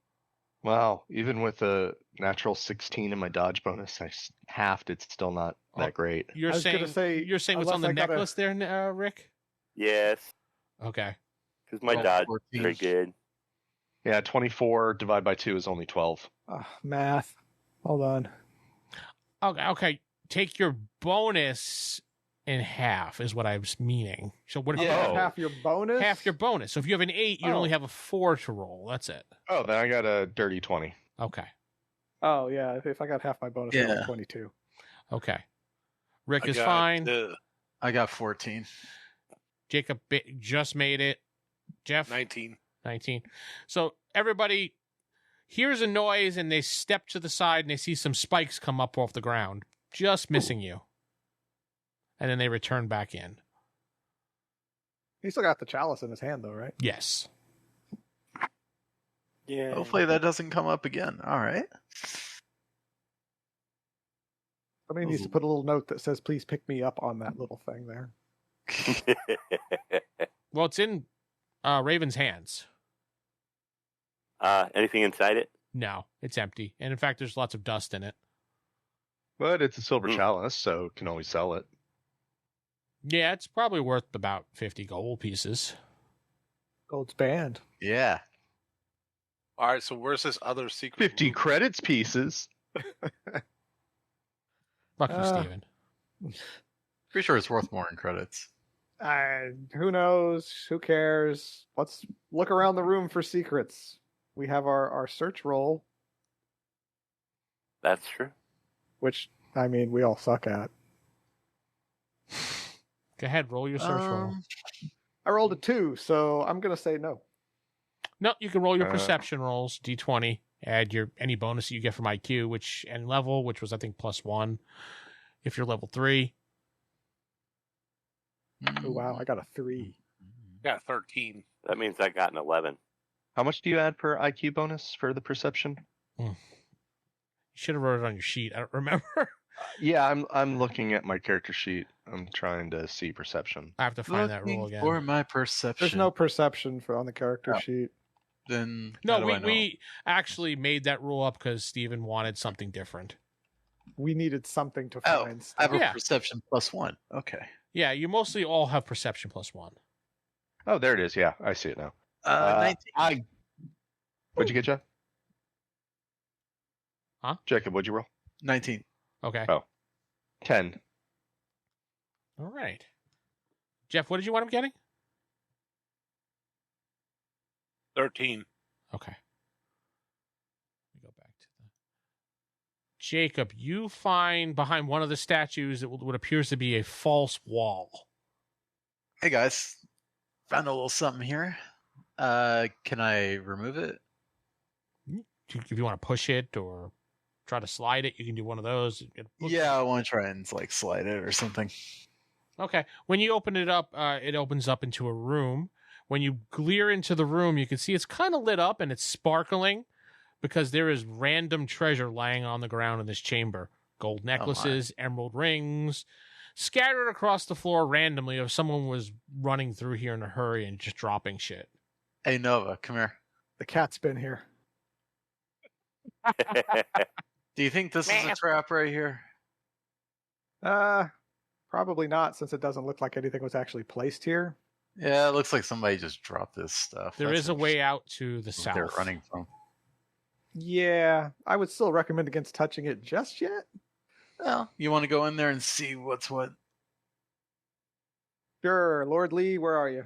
D: Wow, even with a natural 16 in my dodge bonus, halved. It's still not that
B: Oh.
D: great.
B: You're
C: I was
B: saying
C: gonna say,
B: you're saying what's on the
C: unless I gotta-
B: necklace there, Rick?
F: Yes,
B: Okay.
F: because my
B: Oh,
F: dodge is
G: 14.
F: very good.
D: Yeah, 24 divided by 2 is only 12.
C: Math. Hold on.
B: Okay. take your bonus in half is what I was meaning. So what if you
C: Yeah,
B: have
C: half your bonus.
B: half your bonus? So if you have an 8, you only have a 4 to roll. That's it.
D: Oh, then I got a dirty 20.
B: Okay.
C: Oh yeah, if I got half my bonus, I
G: Yeah.
C: got 22.
B: Okay. Rick
E: I
B: is
E: got,
B: fine.
G: I got 14.
B: Jacob just made it. Jeff
E: 19.
B: 19. So everybody hears a noise and they step to the side and they see some spikes come up off the ground, just missing you. And then they return back in.
C: He still got the chalice in his hand, though, right?
B: Yes.
E: Yeah.
G: Hopefully that doesn't come up again. All right.
C: Somebody needs to put a little note that says, "Please pick me up" on that little thing there.
B: Well, it's in Raven's hands.
F: Anything inside it?
B: No, it's empty. And in fact, there's lots of dust in it.
D: But it's a silver chalice, so can always sell it.
B: Yeah, it's probably worth about 50 gold pieces.
C: Gold's banned.
G: Yeah.
E: All right, so where's this other secret
D: 50
E: room?
D: credits pieces.
B: Fuck you, Steven.
G: Pretty sure it's worth more in credits.
C: Who knows? Who cares? Let's look around the room for secrets. We have our search roll,
F: That's true.
C: which, I mean, we all suck at.
B: Go ahead, roll your search roll.
C: I rolled a 2, so I'm going to say no.
B: No, you can roll your perception rolls, D20. Add your any bonus you get from IQ, and level, which was I think +1 if you're level 3.
C: Oh, wow, I got a 3.
E: Got 13.
F: That means I got an 11.
D: How much do you add per IQ bonus for the perception?
B: You should have wrote it on your sheet. I don't remember.
D: Yeah, I'm looking at my character sheet. I'm trying to see perception.
B: I have to find that roll again.
G: For my perception.
C: There's no perception on the character sheet.
G: Then
B: No,
G: how do I know?
B: we actually made that rule up because Steven wanted something different.
C: We needed something to
G: Oh,
C: find.
G: I have a
B: Yeah.
G: perception +1. Okay.
B: Yeah, you mostly all have perception +1.
D: Oh, there it is. Yeah, I see it now.
G: 19.
D: What'd you get, Jeff?
B: Huh?
D: Jacob, what'd you roll?
G: 19.
B: Okay.
D: Oh. 10.
B: All right. Jeff, what did you wind up getting?
E: 13.
B: Okay. Let me go back to the. Jacob, you find behind one of the statues what appears to be a false wall.
G: Hey guys, found a little something here. Can I remove it?
B: If you want to push it or try to slide it, you can do one of those. It looks-
G: Yeah, I want to try and like slide it or something.
B: Okay. When you open it up, it opens up into a room. When you glare into the room, you can see it's kind of lit up and it's sparkling because there is random treasure lying on the ground in this chamber. Gold necklaces, emerald rings, scattered across the floor randomly if someone was running through here in a hurry and just dropping shit.
G: Hey Nova, come here.
C: The cat's been here.
G: Do you think this is a trap right here?
C: Probably not, since it doesn't look like anything was actually placed here.
G: Yeah, it looks like somebody just dropped this stuff.
B: There is a way out to the
G: That's
B: south.
G: they're running from.
C: Yeah, I would still recommend against touching it just yet.
G: Well, you want to go in there and see what's what?
C: Sure, Lord Lee, where are you?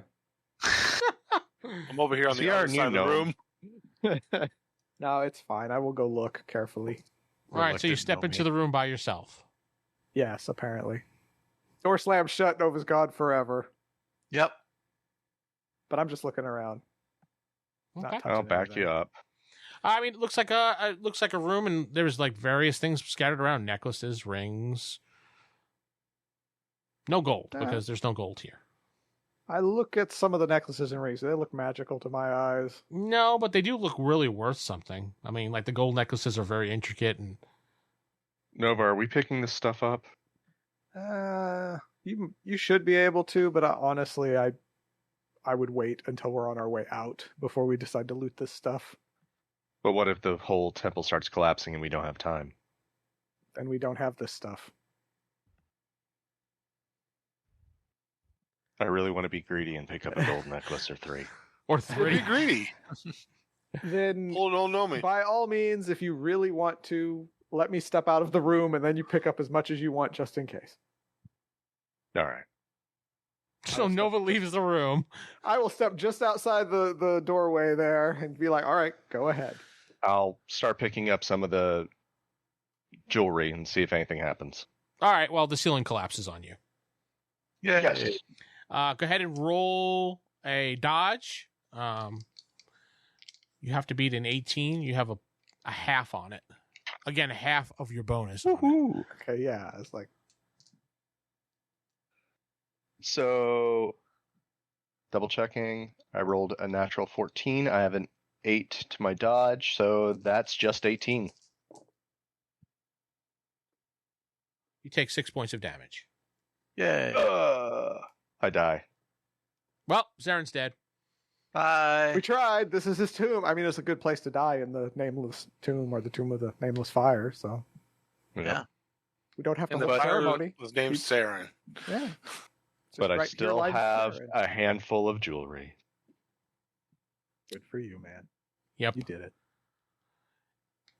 E: I'm over here on
D: See
E: the
D: our
E: other
D: new
E: side of the
D: gnome.
E: room.
C: No, it's fine. I will go look carefully.
B: All right, so you
G: Reluctant
B: step into
G: Nomi.
B: the room by yourself.
C: Yes, apparently. Door slammed shut. Nova's gone forever.
G: Yep.
C: But I'm just looking around. Not
B: Okay.
C: touching
D: I'll back
C: anything.
D: you up.
B: I mean, it looks like a room, and there's like various things scattered around: necklaces, rings. No gold because there's no gold here.
C: I look at some of the necklaces and rings. They look magical to my eyes.
B: No, but they do look really worth something. I mean, like the gold necklaces are very intricate, and
D: Nova, are we picking this stuff up?
C: You should be able to, but honestly, I would wait until we're on our way out before we decide to loot this stuff.
D: But what if the whole temple starts collapsing and we don't have time?
C: Then we don't have this stuff.
D: I really want to be greedy and pick up a gold necklace or 3.
B: or
E: Would
B: three.
E: be greedy.
C: Then
E: Pull don't know me.
C: by all means, if you really want to, let me step out of the room, and then you pick up as much as you want just in case.
D: All right.
B: So Nova leaves the room.
C: I will step just outside the doorway there and be like, all right, go ahead.
D: I'll start picking up some of the jewelry and see if anything happens.
B: All right, well, the ceiling collapses on you.
G: Yeah.
D: Yes.
B: Go ahead and roll a dodge. You have to beat an 18. You have a half on it. Again, half of your bonus.
D: Woohoo!
C: Okay, yeah, it's like
D: So, double checking. I rolled a natural 14. I have an 8 to my dodge, so that's just 18.
B: You take 6 points of damage.
G: Yay.
D: I die.
B: Well, Seran's dead.
G: Bye.
C: we tried. This is his tomb. I mean, it's a good place to die in the Nameless tomb or the tomb of the Nameless Fire. So
G: Yeah.
C: we don't have to
E: And the
C: hold
E: fire
C: ceremony.
E: was named Seran.
C: Yeah,
D: But I
C: Just write your
D: still
C: life
D: have
C: there.
D: a handful of jewelry.
C: Good for you, man.
B: Yep.
C: You did it.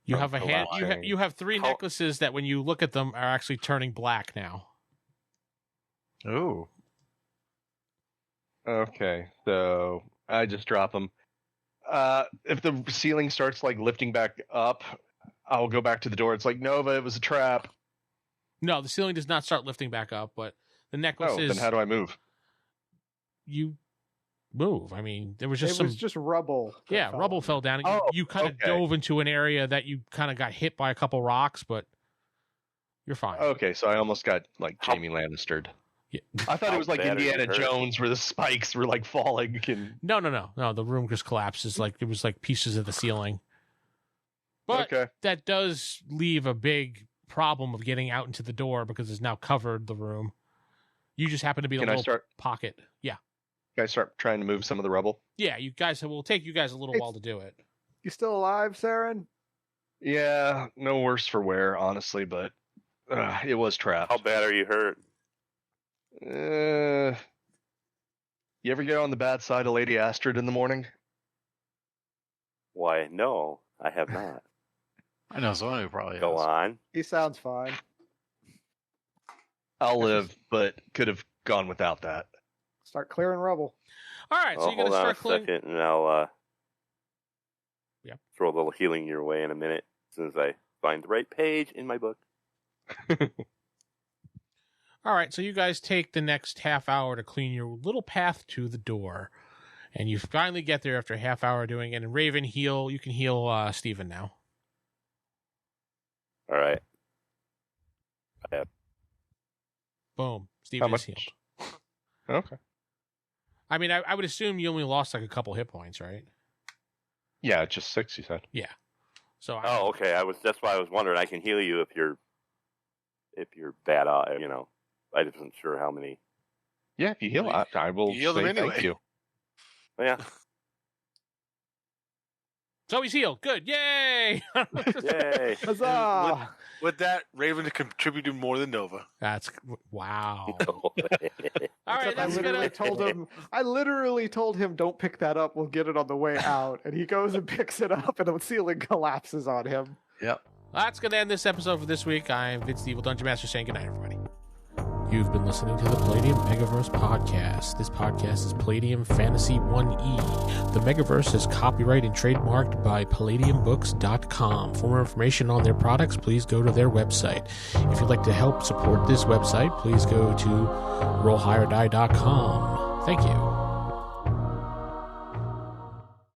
B: You
D: Oh,
B: have a hand.
D: collapsing.
B: You have 3
F: How-
B: necklaces that, when you look at them, are actually turning black now.
G: Ooh.
D: Okay, so I just drop them. If the ceiling starts like lifting back up, I'll go back to the door. It's like, Nova, it was a trap.
B: No, the ceiling does not start lifting back up, but the
D: Oh,
B: necklaces.
D: then how do I move?
B: You move? I mean, there was
C: It
B: just some.
C: was just rubble. that
B: Yeah,
C: fell.
B: rubble fell down.
D: Oh,
B: You kind of
D: okay.
B: dove into an area that you kind of got hit by a couple rocks, but you're fine.
D: Okay, so I almost got like
F: How-
D: Jamie Lannistered.
B: Yeah.
D: I thought it
F: How
D: was like
F: bad are you
D: Indiana
F: hurt?
D: Jones where the spikes were like falling. And...
B: No. The room just collapses. Like, it was like pieces of the ceiling. But
D: Okay.
B: that does leave a big problem of getting out into the door because it's now covered the room. You just happen to be in a
D: Can I
B: little
D: start?
B: pocket. Yeah.
D: Can I start trying to move some of the rubble?
B: Yeah, you guys, it will take you guys a little
C: It's-
B: while to do it.
C: You still alive, Seran?
D: Yeah, no worse for wear, honestly, but it was trapped.
F: How bad are you hurt?
D: You ever get on the bad side of Lady Astrid in the morning?
F: Why, no, I have not.
G: I know someone who probably
F: Go
G: has.
F: on.
C: He sounds fine.
D: I'll live, but could have gone without that.
C: Start clearing rubble.
B: All right, so
F: Oh,
B: you're going
F: hold
B: to
F: on
B: start
F: a
B: clearing.
F: second, and I'll
B: Yep.
F: throw a little healing your way in a minute as soon as I find the right page in my book.
B: All right, so you guys take the next half hour to clean your little path to the door. And you finally get there after a half hour doing it. And Raven, you can heal Steven now.
F: All right.
B: Boom. Steven
D: How
B: is
D: much?
B: healed.
D: Okay.
B: I mean, I would assume you only lost like a couple hit points, right?
D: Yeah, just 6, you said.
B: So
F: Oh, okay. That's why I was wondering. I can heal you if you're bad. I just wasn't sure how many.
D: Yeah, if you heal, I will
E: You heal them
D: say
E: anyway.
D: thank you.
F: Yeah.
B: So he's healed. Good. Yay!
F: Yay.
C: Huzzah!
E: With that, Raven contributed more than Nova.
B: That's wow.
F: No.
B: All right,
C: Except I
B: that's
C: literally
B: gonna.
C: told him, don't pick that up. We'll get it on the way out. And he goes and picks it up, and the ceiling collapses on him.
G: Yep.
B: That's gonna end this episode for this week. I'm Vince the Evil Dungeon Master saying goodnight, everybody. You've been listening to the Palladium Megaverse podcast. This podcast is Palladium Fantasy 1E. The Megaverse is copyright and trademarked by PalladiumBooks.com. For more information on their products, please go to their website. If you'd like to help support this website, please go to RollHigherDie.com. Thank you.